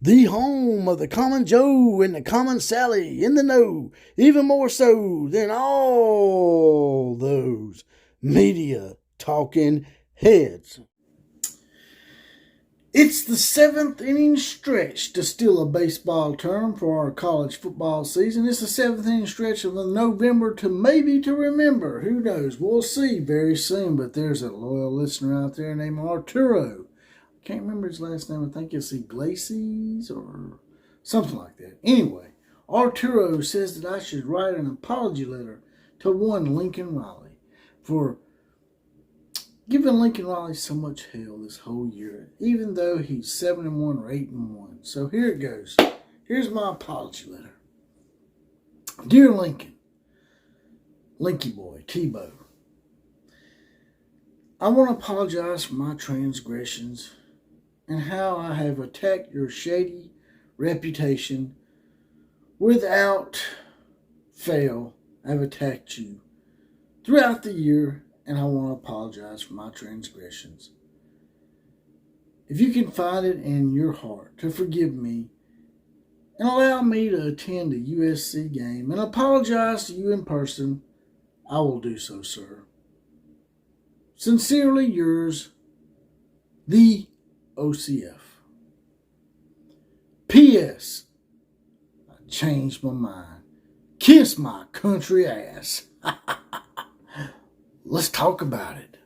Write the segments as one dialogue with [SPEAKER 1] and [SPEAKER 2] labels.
[SPEAKER 1] The home of the common Joe and the common Sally in the know, even more so than all those media talking heads. It's the seventh inning stretch, to steal a baseball term for our college football season. It's the seventh inning stretch of November to maybe to remember. Who knows? We'll see very soon. But there's a loyal listener out there named Arturo. I can't remember his last name. I think it's Iglesias or something like that. Anyway, Arturo says that I should write an apology letter to one Lincoln Riley for giving Lincoln Riley so much hell this whole year, even though he's 7-1 or 8-1. So here it goes. Here's my apology letter. Dear Lincoln, Linky Boy, Tebow, I want to apologize for my transgressions and how I have attacked your shady reputation. Without fail, I've attacked you throughout the year, and I want to apologize for my transgressions. If you can find it in your heart to forgive me and allow me to attend a USC game and apologize to you in person, I will do so, sir. Sincerely yours, the OCF. P.S. I changed my mind. Kiss my country ass. Let's talk about it.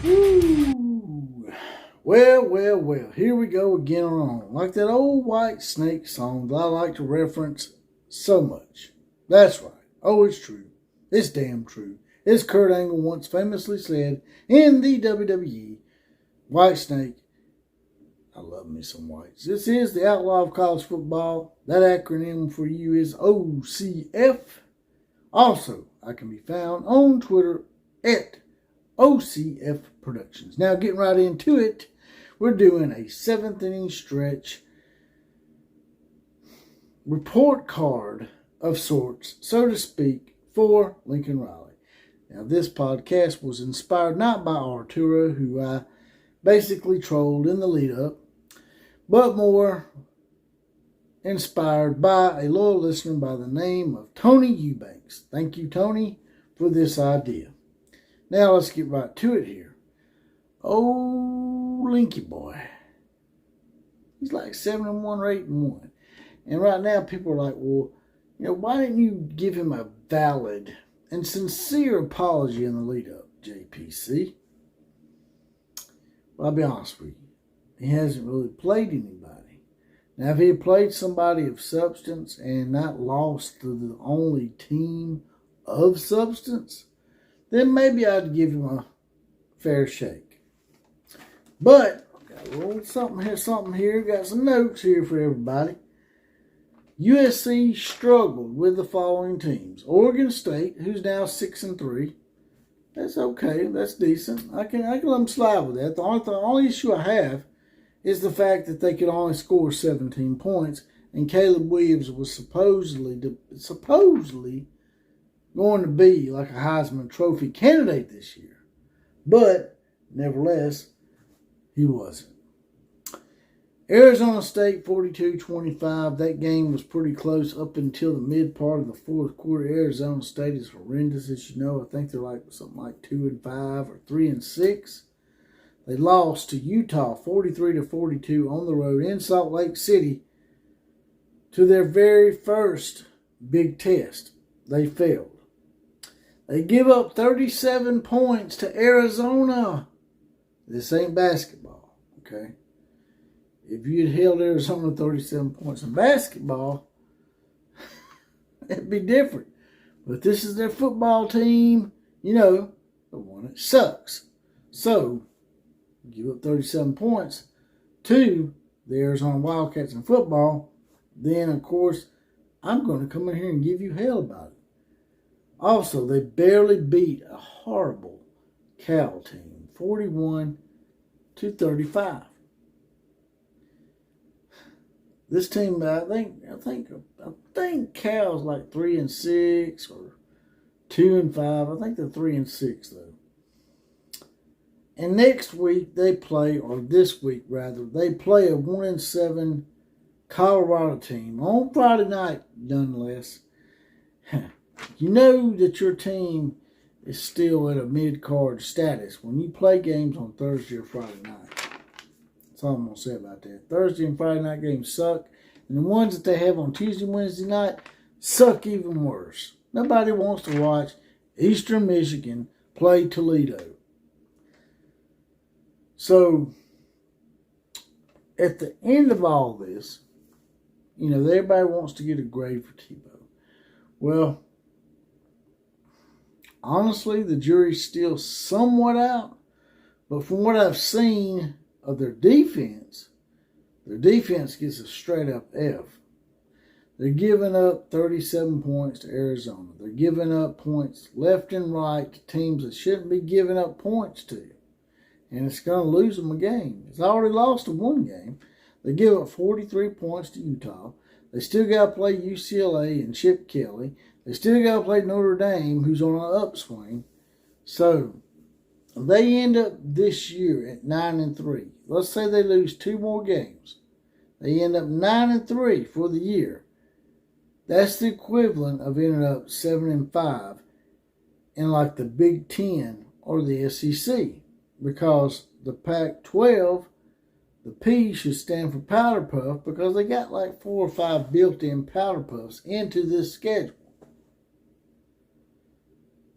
[SPEAKER 1] Woo. Well, here we go again on. Like that old White Snake song that I like to reference so much. That's right. Oh, it's true. It's damn true. As Kurt Angle once famously said in the WWE, White Snake, I love me some whites. This is the Outlaw of College Football. That acronym for you is OCF. Also, I can be found on Twitter at OCF Productions. Now, getting right into it, we're doing a seventh inning stretch report card of sorts, so to speak, for Lincoln Riley. Now, this podcast was inspired not by Arturo, who I basically trolled in the lead up, but more inspired by a loyal listener by the name of Tony Eubanks. Thank you, Tony, for this idea. Now let's get right to it here. Oh, Linky Boy. He's like 7-1 or 8-1. And right now people are like, well, why didn't you give him a valid and sincere apology in the lead up, JPC? Well, I'll be honest with you. He hasn't really played anybody. Now, if he had played somebody of substance and not lost to the only team of substance, then maybe I'd give him a fair shake. But, got a little something here. Got some notes here for everybody. USC struggled with the following teams. Oregon State, who's now 6-3. That's okay. That's decent. I can let them slide with that. The only issue I have is the fact that they could only score 17 points, and Caleb Williams was supposedly going to be like a Heisman Trophy candidate this year. But, nevertheless, he wasn't. Arizona State 42-25. That game was pretty close up until the mid part of the fourth quarter. Arizona State is horrendous, as you know. I think they're like something like 2-5 or 3-6. They lost to Utah 43-42 on the road in Salt Lake City to their very first big test. They failed. They give up 37 points to Arizona. This ain't basketball, okay? If you had held Arizona 37 points in basketball, it'd be different. But this is their football team, the one that sucks. So, give up 37 points to the Arizona Wildcats in football. Then, of course, I'm going to come in here and give you hell about it. Also, they barely beat a horrible Cal team, 41-35. This team, I think Cal's like 3-6 or 2-5. I think they're 3-6 though. And next week they play, or this week rather, they play a 1-7 Colorado team on Friday night, nonetheless. You know that your team is still at a mid-card status when you play games on Thursday or Friday night. That's all I'm going to say about that. Thursday and Friday night games suck. And the ones that they have on Tuesday and Wednesday night suck even worse. Nobody wants to watch Eastern Michigan play Toledo. So, at the end of all this, you know, everybody wants to get a grade for Tebow. Well, honestly, the jury's still somewhat out. But from what I've seen of their defense gets a straight up F. They're giving up 37 points to Arizona. They're giving up points left and right to teams that shouldn't be giving up points to. And it's going to lose them a game. It's already lost one game. They give up 43 points to Utah. They still got to play UCLA and Chip Kelly. They still got to play Notre Dame, who's on an upswing. So, they end up this year at 9-3. Let's say they lose 2 more games. They end up 9-3 for the year. That's the equivalent of ending up 7-5 in like the Big Ten or the SEC. Because the Pac-12, the P should stand for Powder Puff because they got like 4 or 5 built-in Powder Puffs into this schedule.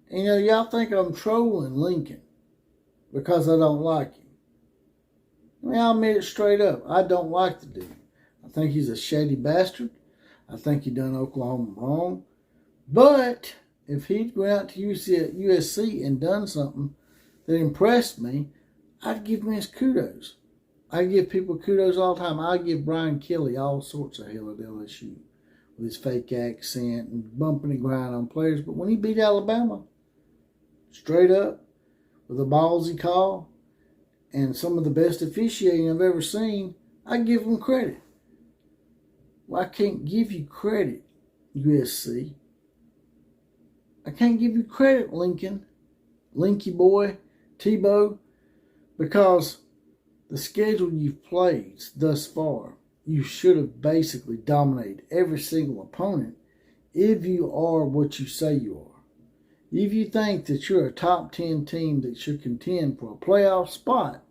[SPEAKER 1] You know, y'all think I'm trolling Lincoln because I don't like him. I mean, I'll admit it straight up. I don't like the dude. I think he's a shady bastard. I think he done Oklahoma wrong. But if he'd gone out to USC and done something that impressed me, I'd give him his kudos. I give people kudos all the time. I give Brian Kelly all sorts of hell at LSU with his fake accent and bumping and grinding on players. But when he beat Alabama, straight up, with a ballsy call and some of the best officiating I've ever seen, I give him credit. Well, I can't give you credit, USC. I can't give you credit, Lincoln, Linky boy, Tebow, because the schedule you've played thus far, you should have basically dominated every single opponent if you are what you say you are. If you think that you're a top 10 team that should contend for a playoff spot,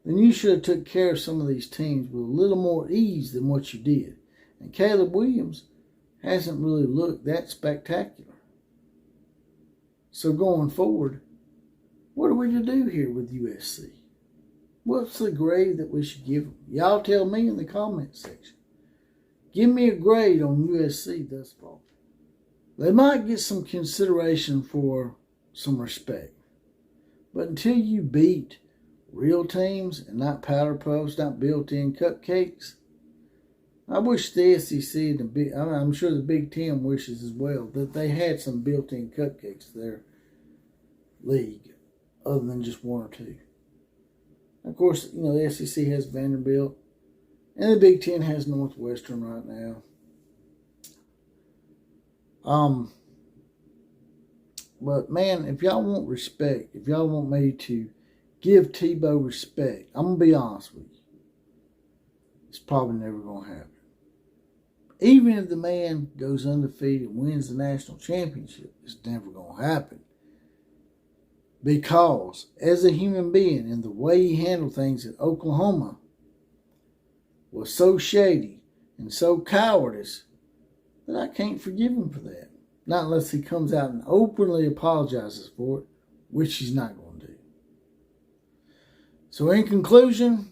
[SPEAKER 1] then you should have took care of some of these teams with a little more ease than what you did. And Caleb Williams hasn't really looked that spectacular. So going forward, what are we to do here with USC? What's the grade that we should give them? Y'all tell me in the comment section. Give me a grade on USC thus far. They might get some consideration for some respect. But until you beat real teams and not powder puffs, not built-in cupcakes, I wish the SEC and I'm sure the Big Ten wishes as well that they had some built-in cupcakes to their league other than just 1 or 2. Of course, you know, the SEC has Vanderbilt and the Big Ten has Northwestern right now. But man, if y'all want respect, if y'all want me to give Tebow respect, I'm going to be honest with you. It's probably never going to happen. Even if the man goes undefeated and wins the national championship, it's never going to happen. Because as a human being and the way he handled things at Oklahoma was so shady and so cowardice that I can't forgive him for that. Not unless he comes out and openly apologizes for it, which he's not going to do. So in conclusion,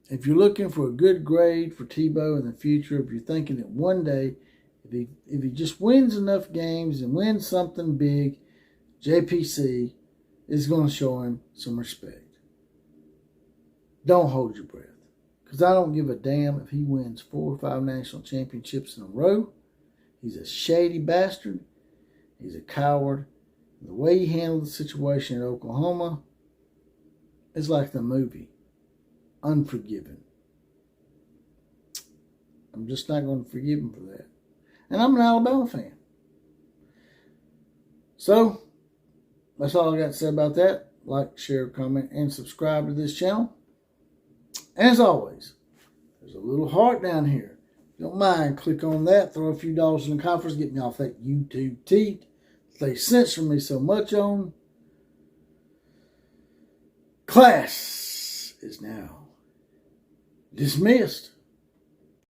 [SPEAKER 1] if you're looking for a good grade for Tebow in the future, if you're thinking that one day, if he just wins enough games and wins something big, JPC is going to show him some respect. Don't hold your breath. Because I don't give a damn if he wins 4 or 5 national championships in a row. He's a shady bastard. He's a coward. The way he handled the situation at Oklahoma is like the movie, Unforgiven. I'm just not going to forgive him for that. And I'm an Alabama fan. So, that's all I got to say about that. Like, share, comment, and subscribe to this channel. As always, there's a little heart down here. If you don't mind, click on that. Throw a few dollars in the coffers. Get me off that YouTube teat. They censor me so much on. Class is now dismissed.